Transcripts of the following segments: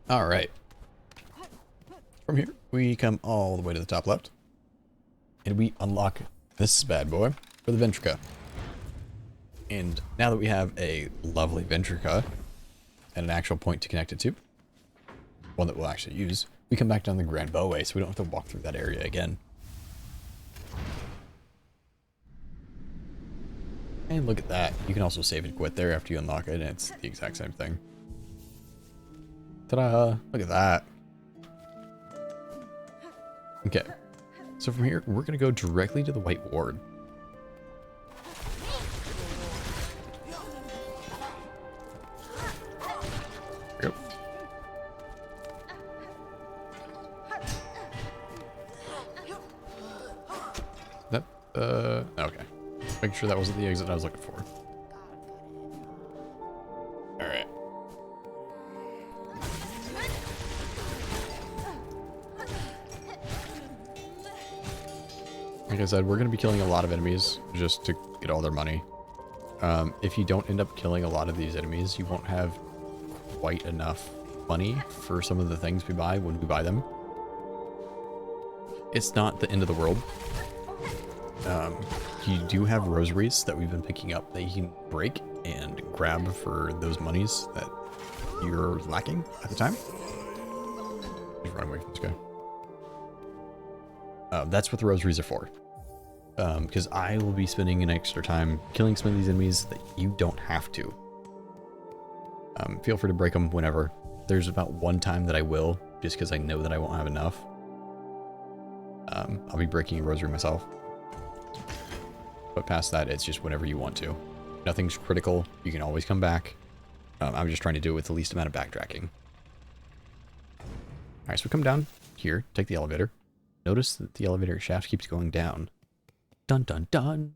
Alright. From here, we come all the way to the top left. And we unlock this bad boy for the Ventrica. And now that we have a lovely Ventrica and an actual point to connect it to, one that we'll actually use, we come back down the Grand Bowway so we don't have to walk through that area again. And look at that. You can also save and quit there after you unlock it, and it's the exact same thing. Ta-da! Look at that. Okay. So from here, we're going to go directly to the Whiteward. There we go. That, okay. Make sure that wasn't the exit I was looking for. Alright. Like I said, we're going to be killing a lot of enemies just to get all their money. If you don't end up killing a lot of these enemies, you won't have quite enough money for some of the things we buy when we buy them. It's not the end of the world. You do have rosaries that we've been picking up that you can break and grab for those monies that you're lacking at the time. Just run away from this guy. That's what the rosaries are for. Because I will be spending an extra time killing some of these enemies that you don't have to. Feel free to break them whenever. There's about one time that I will, just because I know that I won't have enough. I'll be breaking a rosary myself. But past that, it's just whenever you want to. Nothing's critical. You can always come back. I'm just trying to do it with the least amount of backtracking. Alright, so we come down here, take the elevator. Notice that the elevator shaft keeps going down. Dun dun dun.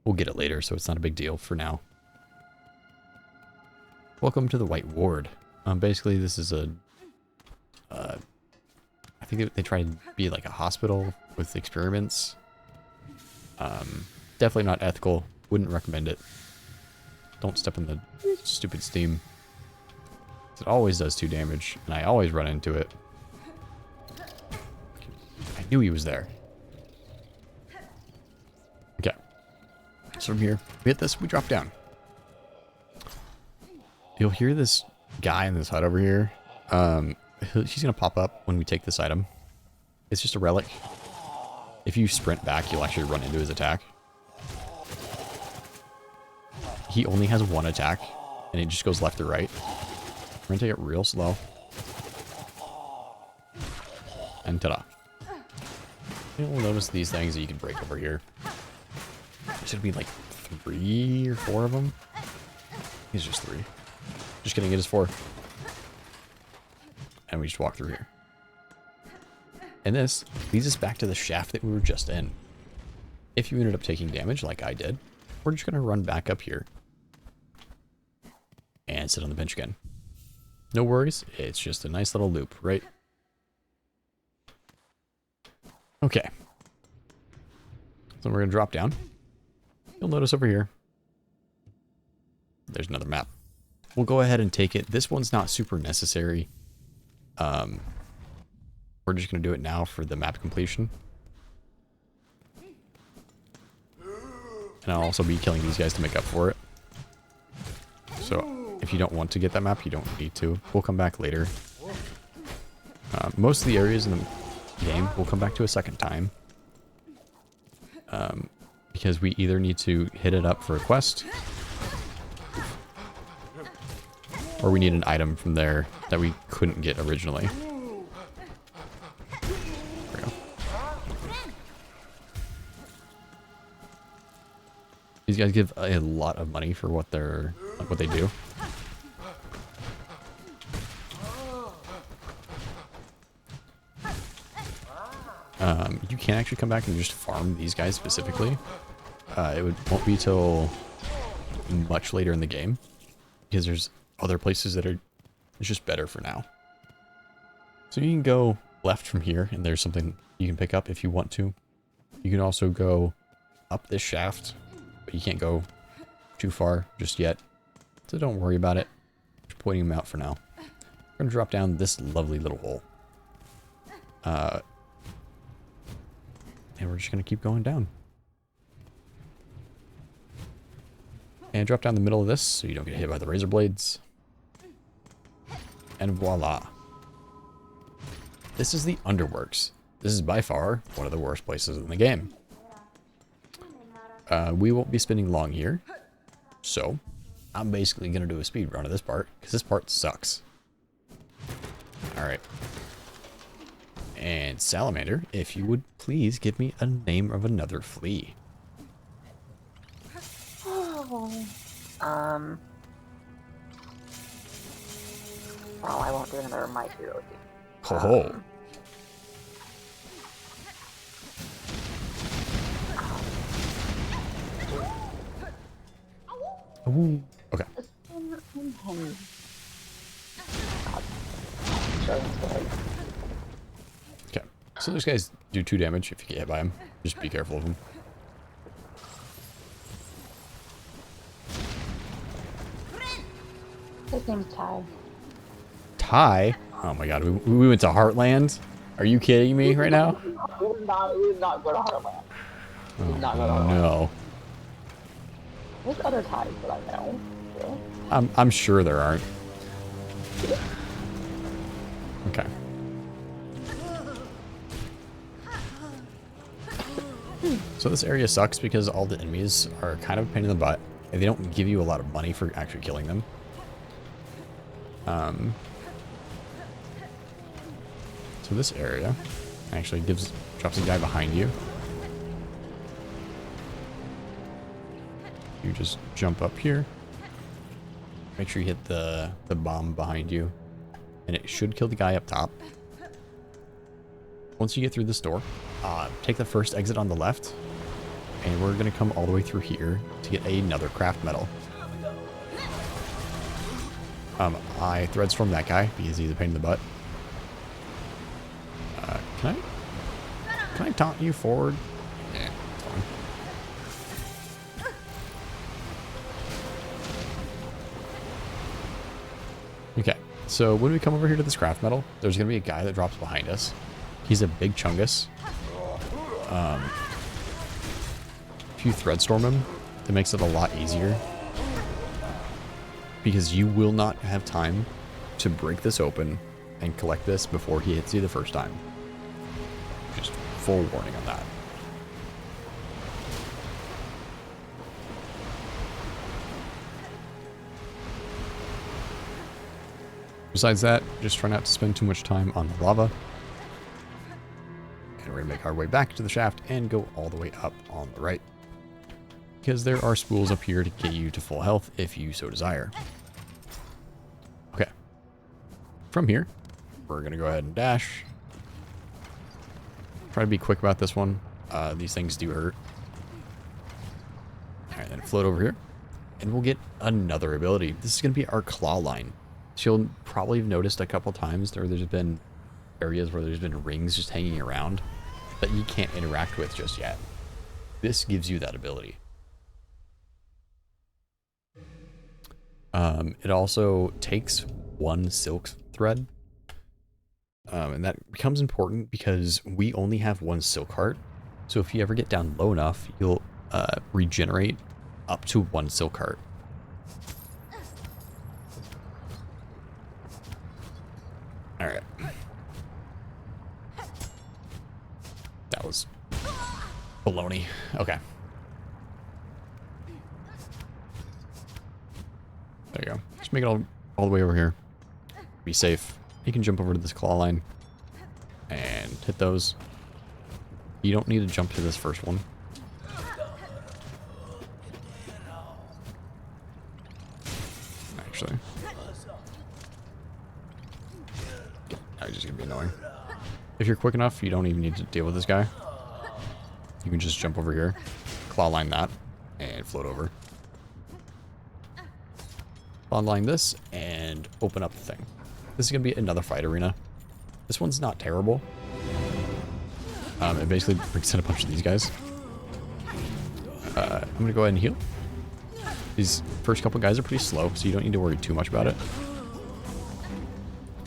We'll get it later, so it's not a big deal for now. Welcome to the Whiteward. Basically, this is a... I think they try to be like a hospital with experiments. Definitely not ethical. Wouldn't recommend it. Don't step in the stupid steam. It always does 2 damage, and I always run into it. I knew he was there. Okay. So from here, we hit this, we drop down. You'll hear this guy in this hut over here. He's going to pop up when we take this item. It's just a relic. If you sprint back, you'll actually run into his attack. He only has 1 attack, and it just goes left to right. We're going to take it real slow. And ta-da. You'll notice these things that you can break over here. There's going to be like 3 or 4 of them. He's just 3. Just kidding, it is 4. And we just walk through here. And this leads us back to the shaft that we were just in. If you ended up taking damage like I did, we're just going to run back up here. And sit on the bench again. No worries, it's just a nice little loop, right? Okay. So we're going to drop down. You'll notice over here, there's another map. We'll go ahead and take it. This one's not super necessary. We're just going to do it now for the map completion. And I'll also be killing these guys to make up for it. So if you don't want to get that map, you don't need to. We'll come back later. Most of the areas in the game we'll come back to a second time. Because we either need to hit it up for a quest, or we need an item from there that we couldn't get originally. There we go. These guys give a lot of money for what they do. You can actually come back and just farm these guys specifically. Won't be till much later in the game, because there's other places that are just better for now. So you can go left from here, and there's something you can pick up if you want to. You can also go up this shaft, but you can't go too far just yet. So don't worry about it. Just pointing them out for now. We're going to drop down this lovely little hole. And we're just going to keep going down. And drop down the middle of this so you don't get hit by the razor blades. And voila. This is the Underworks. This is by far one of the worst places in the game. We won't be spending long here. So, I'm basically going to do a speed run of this part, because this part sucks. Alright. And Salamander, if you would please give me a name of another flea. Well, I won't do another My Hero thing. Oh. Ooh. Okay. Okay. So those guys do 2 damage if you get hit by them. Just be careful of them. His name's Ty. Ty? Oh my god, we went to Heartland? Are you kidding me right now? We did not go to Heartland. We did not go to Heartland. No. There's other Ties that I know. Yeah. I'm sure there aren't. Okay. So this area sucks because all the enemies are kind of a pain in the butt, and they don't give you a lot of money for actually killing them. So this area actually drops a guy behind you. You just jump up here. Make sure you hit the bomb behind you. And it should kill the guy up top. Once you get through this door, take the first exit on the left. And we're going to come all the way through here to get another craft metal. I threadstorm that guy because he's a pain in the butt. Can I taunt you forward? Yeah, it's fine. Okay, so when we come over here to this craft metal, there's going to be a guy that drops behind us. He's a big chungus. If you threadstorm him, it makes it a lot easier. Because you will not have time to break this open and collect this before he hits you the first time. Just full warning on that. Besides that, just try not to spend too much time on the lava. And we're going to make our way back to the shaft and go all the way up on the right. Because there are spools up here to get you to full health if you so desire. Okay. From here, we're going to go ahead and dash. Try to be quick about this one. These things do hurt. Alright, then float over here. And we'll get another ability. This is going to be our claw line. So you'll probably have noticed a couple times there's been areas where there's been rings just hanging around that you can't interact with just yet. This gives you that ability. It also takes 1 silk thread. And that becomes important because we only have 1 silk heart. So if you ever get down low enough, you'll regenerate up to 1 silk heart. Alright. That was baloney. Okay. There you go. Just make it all the way over here. Be safe. You can jump over to this claw line and hit those. You don't need to jump to this first one. Actually. Now he's just gonna be annoying. If you're quick enough, you don't even need to deal with this guy. You can just jump over here, claw line that, and float over. Claw line this, and open up the thing. This is gonna be another fight arena. This one's not terrible. It basically brings in a bunch of these guys. I'm gonna go ahead and heal. These first couple guys are pretty slow, so you don't need to worry too much about it.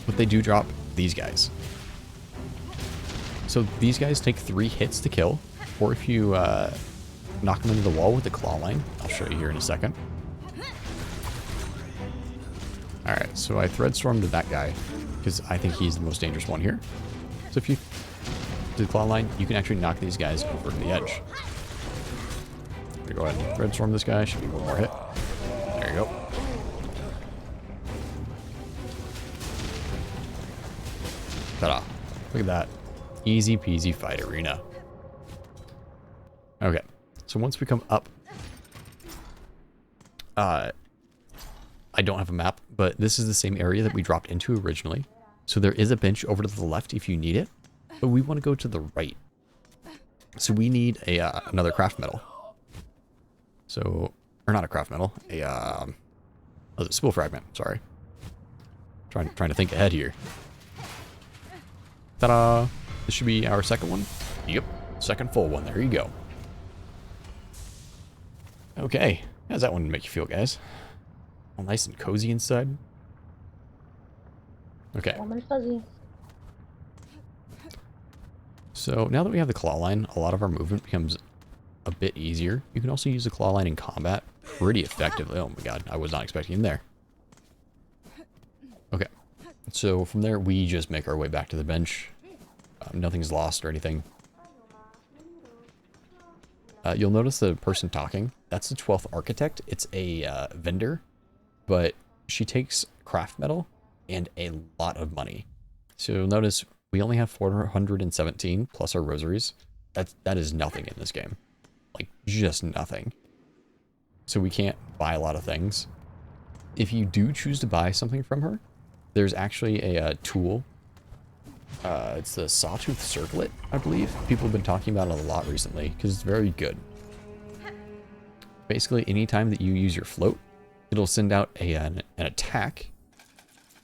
but they do drop these guys. So these guys take 3 hits to kill, or if you knock them into the wall with the claw line. I'll show you here in a second. Alright, so I thread stormed that guy, because I think he's the most dangerous one here. So if you do the claw line, you can actually knock these guys over to the edge. Go ahead and thread storm this guy, should be one more hit. There you go. Ta-da. Look at that. Easy peasy fight arena. Okay, so once we come up, I don't have a map, but this is the same area that we dropped into originally. So there is a bench over to the left if you need it, but we want to go to the right. So we need a another craft metal. So, or not a craft metal, a spool fragment. Sorry, trying to think ahead here. Ta-da! This should be our second one. Yep, second full one. There you go. Okay, how's that one make you feel, guys? All nice and cozy inside. Okay. Warm and fuzzy. So now that we have the claw line, a lot of our movement becomes a bit easier. You can also use the claw line in combat pretty effectively. Oh my god, I was not expecting him there. Okay, so from there we just make our way back to the bench. Nothing's lost or anything. You'll notice the person talking. That's the 12th architect. It's a vendor, but she takes craft metal and a lot of money. So you'll notice we only have 417 plus our rosaries. That is nothing in this game. Like, just nothing. So we can't buy a lot of things. If you do choose to buy something from her, there's actually a tool. It's the Sawtooth Circlet, I believe. People have been talking about it a lot recently because it's very good. Basically, anytime that you use your float, it'll send out an attack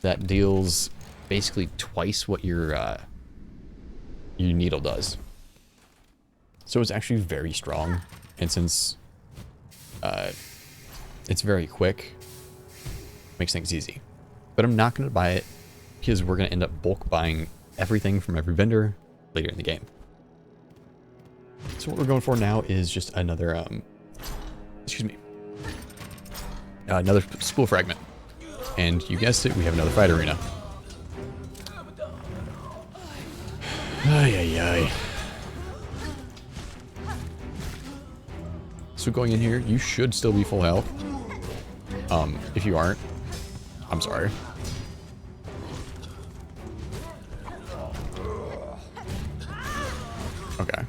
that deals basically twice what your needle does. So it's actually very strong, and since it's very quick, makes things easy. But I'm not going to buy it because we're going to end up bulk buying everything from every vendor later in the game. So what we're going for now is just another, another spool fragment. And you guessed it, we have another fight arena. Ay, ay, ay. So going in here, you should still be full health. If you aren't, I'm sorry. Okay.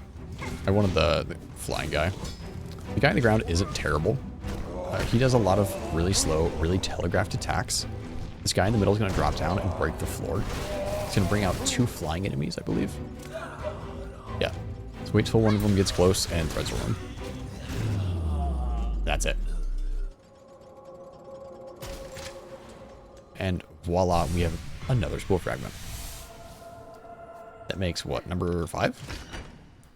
I wanted the flying guy. The guy on the ground isn't terrible. He does a lot of really slow, really telegraphed attacks. This guy in the middle is going to drop down and break the floor. It's going to bring out 2 flying enemies, I believe. Yeah. So wait till one of them gets close and threads one. That's it. And voila, we have another spool fragment. That makes what, number 5?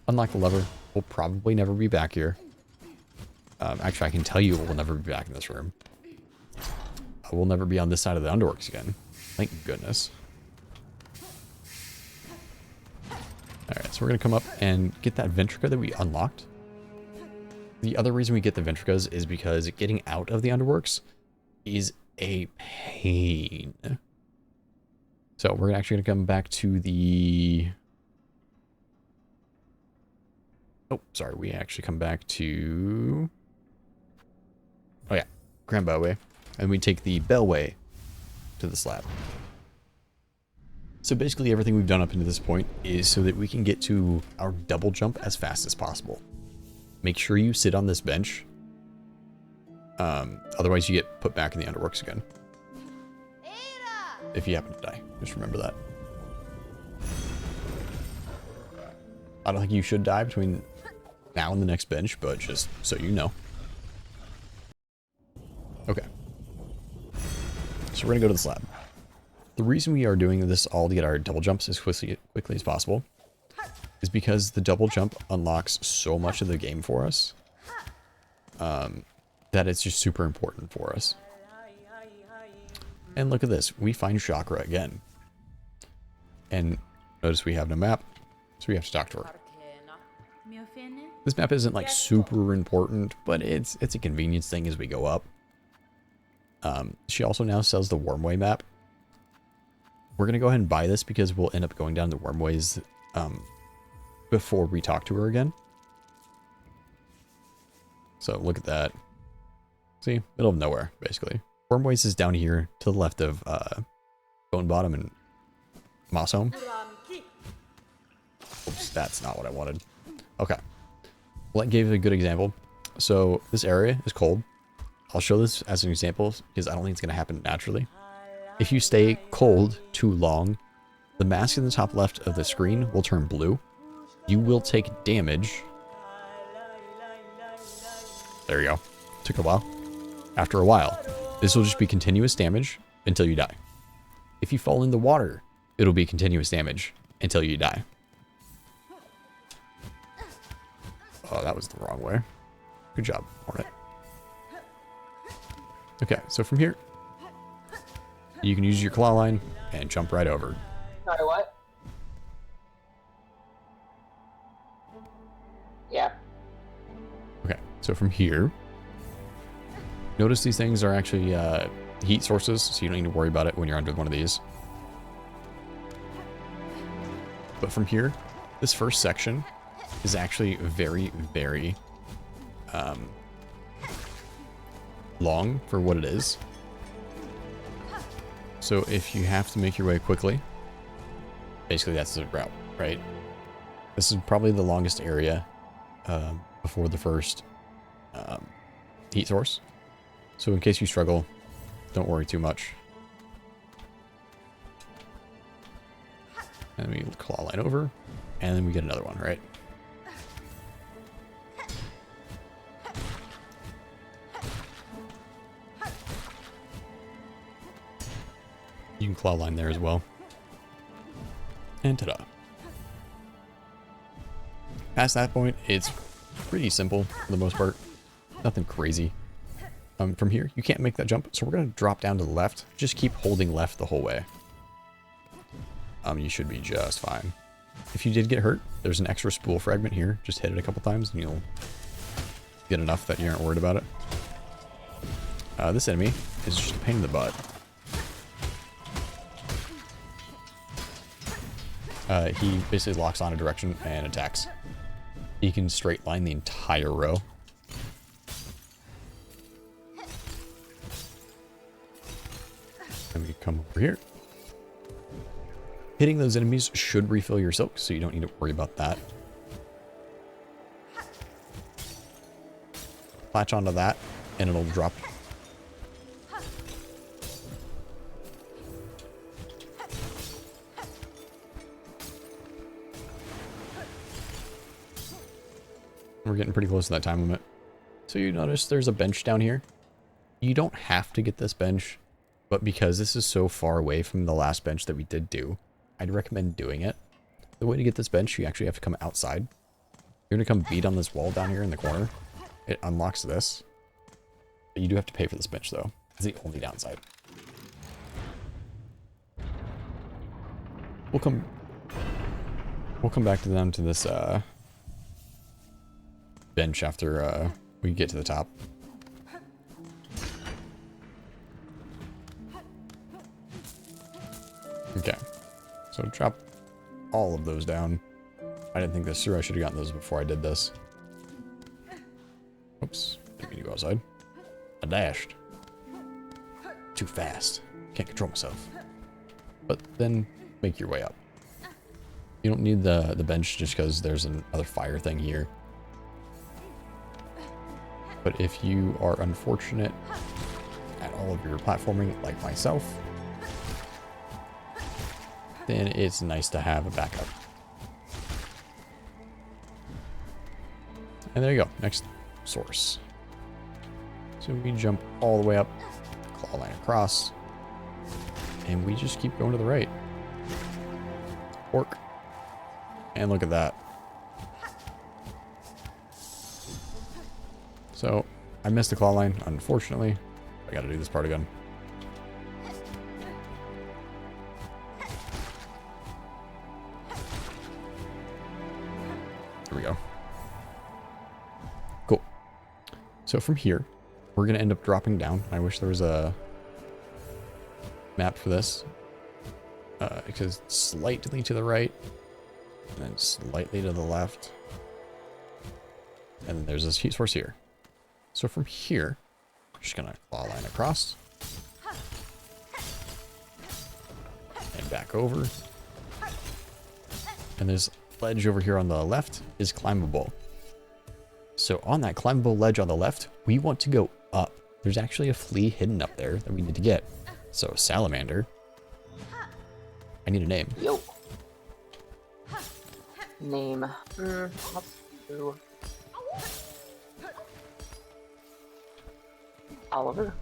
Unlock the lever. We'll probably never be back here. Actually, I can tell you we'll never be back in this room. We'll never be on this side of the Underworks again. Thank goodness. Alright, so we're going to come up and get that Ventrica that we unlocked. The other reason we get the Ventricas is because getting out of the Underworks is a pain. So we're actually going to come back to the... Oh, sorry. We actually come back to... Oh, yeah. Grand Bellway. And we take the Bellway to the slab. So basically everything we've done up into this point is so that we can get to our double jump as fast as possible. Make sure you sit on this bench. Otherwise you get put back in the Underworks again. If you happen to die. Just remember that. I don't think you should die between now and the next bench, but just so you know. Okay. So we're going to go to the slab. The reason we are doing this all to get our double jumps as quickly as possible is because the double jump unlocks so much of the game for us that it's just super important for us. And look at this. We find Chakra again. And notice we have no map, so we have to talk to her. This map isn't like super important, but it's a convenience thing as we go up. She also now sells the Wormway map. We're going to go ahead and buy this because we'll end up going down the Wormways before we talk to her again. So look at that. See, middle of nowhere, basically. Wormways is down here to the left of Bone Bottom and Moss Home. Oops, that's not what I wanted. Okay. Well, that gave a good example. So this area is cold. I'll show this as an example because I don't think it's going to happen naturally. If you stay cold too long, the mask in the top left of the screen will turn blue. You will take damage. There you go. Took a while. After a while, this will just be continuous damage until you die. If you fall in the water, it'll be continuous damage until you die. Oh, that was the wrong way. Good job, Hornet. Okay, so from here, you can use your claw line and jump right over. Sorry, what? Yeah. Okay, so from here, notice these things are actually heat sources, so you don't need to worry about it when you're under one of these. But from here, this first section is actually very, very long for what it is. So if you have to make your way quickly, basically that's the route, right? This is probably the longest area before the first heat source. So in case you struggle, don't worry too much. And we claw line over, and then we get another one, right? You can claw line there as well. And ta-da. Past that point, it's pretty simple for the most part. Nothing crazy. From here, you can't make that jump, so we're going to drop down to the left. Just keep holding left the whole way. You should be just fine. If you did get hurt, there's an extra spool fragment here. Just hit it a couple times and you'll get enough that you aren't worried about it. This enemy is just a pain in the butt. He basically locks on a direction and attacks. He can straight line the entire row. And we come over here. Hitting those enemies should refill your silk, so you don't need to worry about that. Latch onto that, and it'll drop. We're getting pretty close to that time limit. So you notice there's a bench down here. You don't have to get this bench, but because this is so far away from the last bench that we did do, I'd recommend doing it. The way to get this bench, you actually have to come outside. You're going to come beat on this wall down here in the corner. It unlocks this. But you do have to pay for this bench, though. It's the only downside. We'll come back to them to this bench after we get to the top. Okay. So drop all of those down. I didn't think this through. I should have gotten those before I did this. Oops. Didn't mean to go outside. I dashed. Too fast. Can't control myself. But then make your way up. You don't need the bench just because there's another fire thing here. But if you are unfortunate at all of your platforming, like myself, then it's nice to have a backup. And there you go, next source. So we jump all the way up, claw line across, and we just keep going to the right. Orc. And look at that. So I missed the claw line, unfortunately. I gotta do this part again. we go. Cool. So from here, we're going to end up dropping down. I wish there was a map for this. Because it's slightly to the right, and then slightly to the left. And then there's this heat source here. So from here, I'm just going to claw line across. And back over. And this ledge over here on the left is climbable. So on that climbable ledge on the left, we want to go up. There's actually a flea hidden up there that we need to get. So salamander. I need a name. Yo. Name. Let's do Oliver.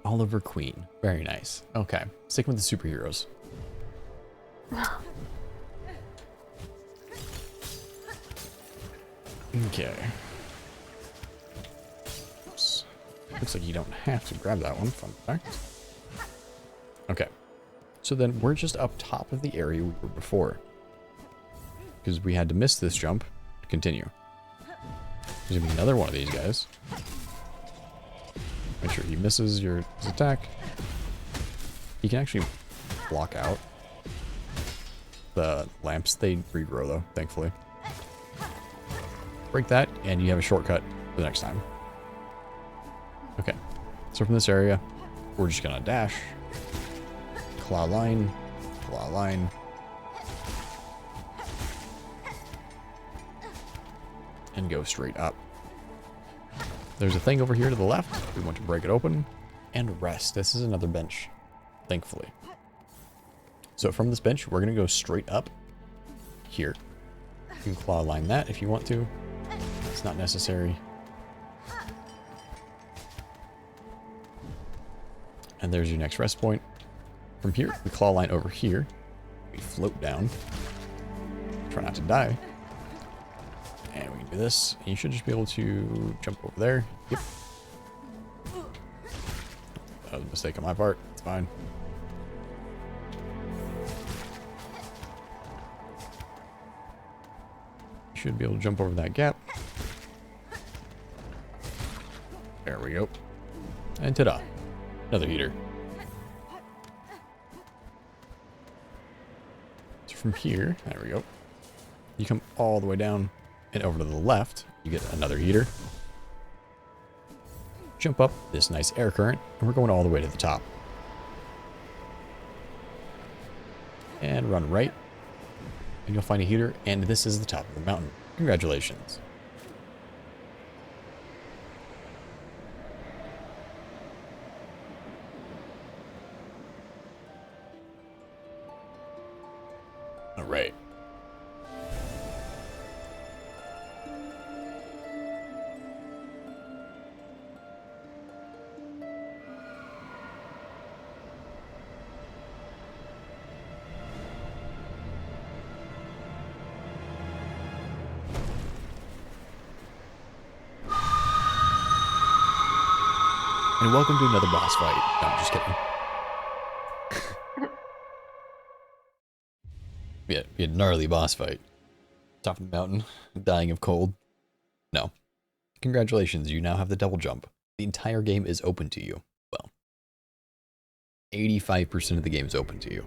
Oliver Queen. Very nice. Okay. Sticking with the superheroes. Okay. Oops. Looks like you don't have to grab that one. Fun fact. Okay. So then we're just up top of the area we were before. Because we had to miss this jump to continue. There's going to be another one of these guys. Make sure he misses his attack. He can actually block out the lamps. They regrow though, thankfully. Break that, and you have a shortcut for the next time. Okay. So from this area, we're just going to dash. Claw line, and go straight up. There's a thing over here to the left. We want to break it open and rest. This is another bench, thankfully. So from this bench, we're going to go straight up here. You can claw line that if you want to. It's not necessary. And there's your next rest point. From here, we claw line over here. We float down. Try not to die. And we can do this. You should just be able to jump over there. Yep. That was a mistake on my part. It's fine. You should be able to jump over that gap. There we go. And ta-da. Another heater. From here, there we go. You come all the way down and over to the left, you get another heater. Jump up this nice air current, and we're going all the way to the top. And run right, and you'll find a heater, and this is the top of the mountain. Congratulations. All right. And welcome to another boss fight. No, I'm just kidding. We had a gnarly boss fight. Top of the mountain, dying of cold. No. Congratulations, you now have the double jump. The entire game is open to you. Well, 85% of the game is open to you.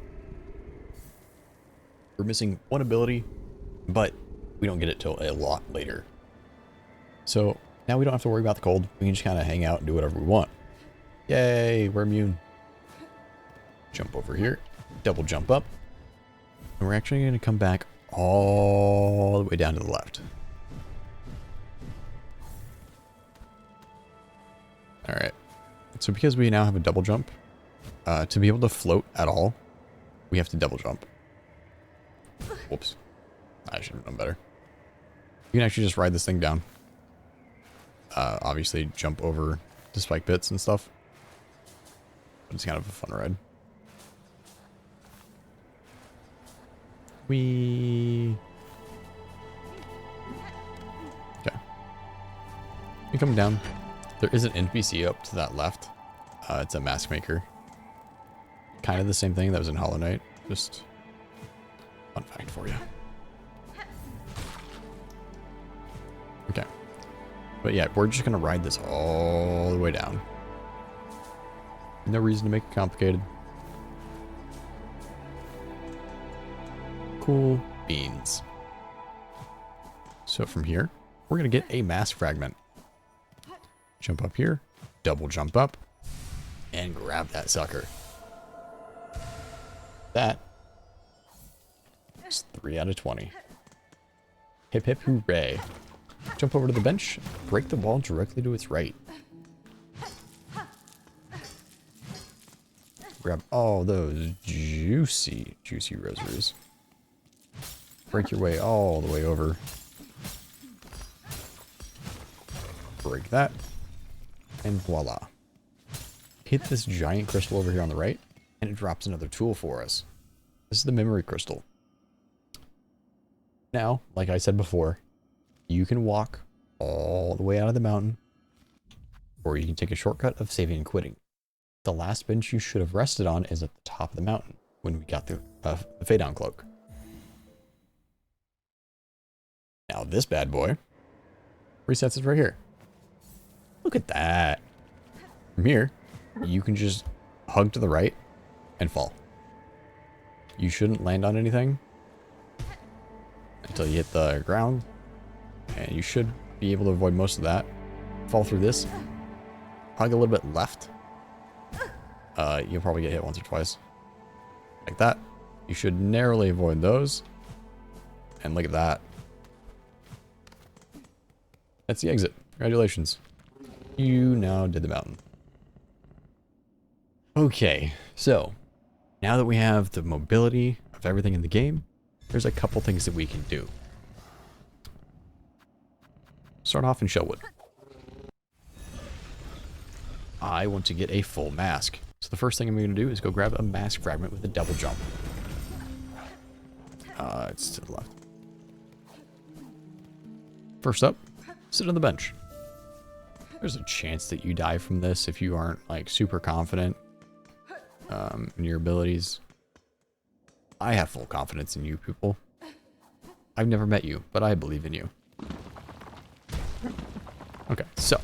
We're missing one ability, but we don't get it till a lot later. So now we don't have to worry about the cold. We can just kind of hang out and do whatever we want. Yay, we're immune. Jump over here, double jump up. And we're actually going to come back all the way down to the left. All right. So because we now have a double jump, to be able to float at all, we have to double jump. Whoops. I should have done better. You can actually just ride this thing down. Obviously jump over the spike bits and stuff. But it's kind of a fun ride. Okay. You come down. There is an NPC up to that left. It's a mask maker. Kind of the same thing that was in Hollow Knight. Just fun fact for you. Okay. But yeah, we're just going to ride this all the way down. No reason to make it complicated. Cool beans. So from here, we're going to get a mass fragment. Jump up here, double jump up, and grab that sucker. That is 3 out of 20. Hip hip hooray. Jump over to the bench, break the wall directly to its right. Grab all those juicy, juicy rosaries. Break your way all the way over. Break that. And voila. Hit this giant crystal over here on the right, and it drops another tool for us. This is the memory crystal. Now, like I said before, you can walk all the way out of the mountain, or you can take a shortcut of saving and quitting. The last bench you should have rested on is at the top of the mountain when we got the Fay Down cloak. Now this bad boy resets it right here. Look at that. From here, you can just hug to the right and fall. You shouldn't land on anything until you hit the ground, and you should be able to avoid most of that. Fall through this, hug a little bit left. You'll probably get hit once or twice. Like that. You should narrowly avoid those. And look at that. That's the exit. Congratulations. You now did the mountain. Okay, so now that we have the mobility of everything in the game, there's a couple things that we can do. Start off in Shellwood. I want to get a full mask. So the first thing I'm going to do is go grab a mask fragment with a double jump. It's to the left. First up, sit on the bench. There's a chance that you die from this if you aren't like super confident in your abilities. I have full confidence in you people. I've never met you, but I believe in you. Okay, so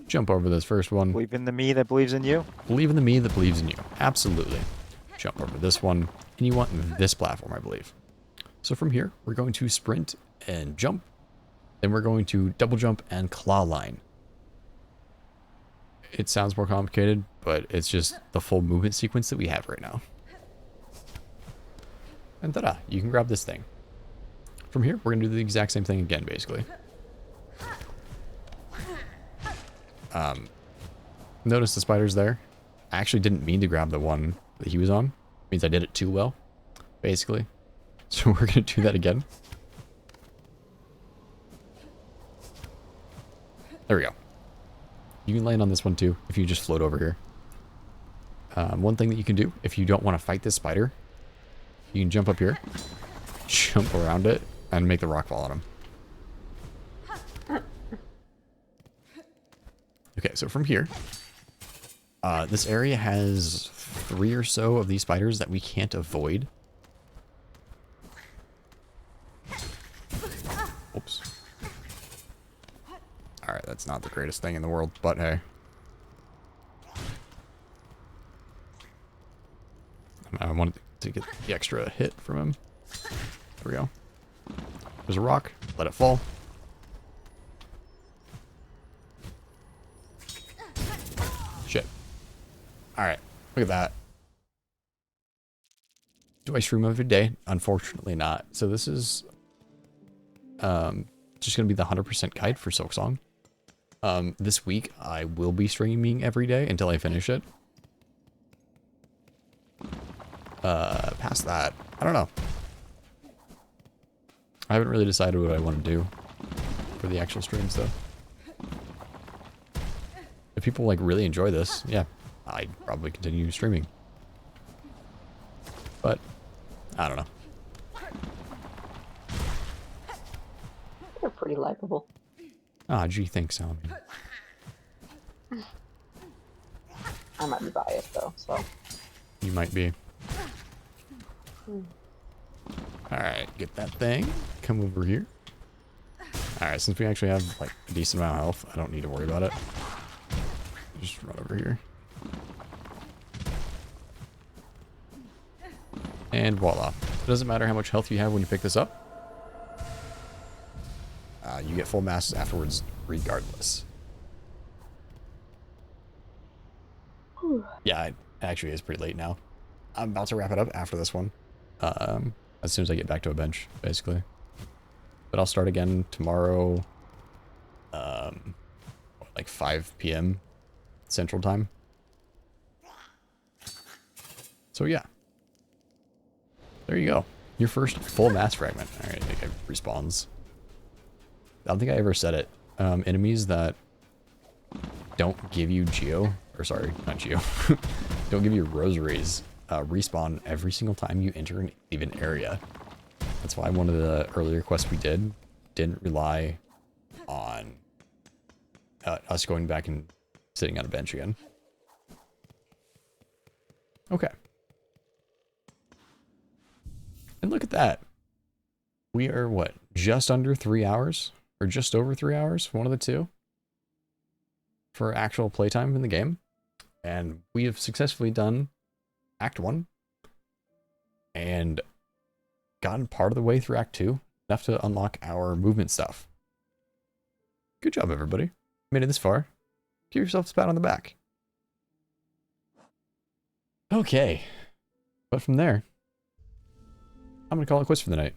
jump over this first one. Believe in the me that believes in you? Believe in the me that believes in you. Absolutely. Jump over this one. And you want this platform, I believe. So from here, we're going to sprint and jump. Then we're going to double jump and claw line. It sounds more complicated, but it's just the full movement sequence that we have right now. And ta-da, you can grab this thing. From here, we're going to do the exact same thing again, basically. Notice the spiders there. I actually didn't mean to grab the one that he was on. It means I did it too well, basically. So we're going to do that again. There we go. You can land on this one too, if you just float over here. One thing that you can do, if you don't want to fight this spider, you can jump up here, jump around it, and make the rock fall on him. Okay, so from here, this area has 3 or so of these spiders that we can't avoid. Oops. Alright, that's not the greatest thing in the world, but hey. I wanted to get the extra hit from him. There we go. There's a rock. Let it fall. Shit. Alright, look at that. Do I stream every day? Unfortunately not. So this is just going to be the 100% guide for Silksong. This week, I will be streaming every day until I finish it. Past that, I don't know. I haven't really decided what I want to do for the actual streams, though. If people, like, really enjoy this, yeah, I'd probably continue streaming. But, I don't know. They're pretty likable. Ah, gee, thanks, Alan. I might be biased though, so. You might be. Alright, get that thing. Come over here. Alright, since we actually have like a decent amount of health, I don't need to worry about it. Just run over here. And voila. It doesn't matter how much health you have when you pick this up. You get full masses afterwards regardless. Whew. Yeah, it actually is pretty late now. I'm about to wrap it up after this one. As soon as I get back to a bench, basically. But I'll start again tomorrow, like 5 p.m. Central Time. So yeah. There you go. Your first full mass fragment. Alright, I think it respawns. I don't think I ever said it. Enemies that don't give you geo, or sorry, not geo, don't give you rosaries, respawn every single time you enter and leave an area. That's why one of the earlier quests we didn't rely on us going back and sitting on a bench again. Okay. And look at that. We are, what, just under 3 hours? Or just over 3 hours? One of the two. For actual playtime in the game. And we have successfully done Act 1. And gotten part of the way through Act 2. Enough to unlock our movement stuff. Good job, everybody. Made it this far. Give yourself a pat on the back. Okay. But from there, I'm going to call it quits for the night.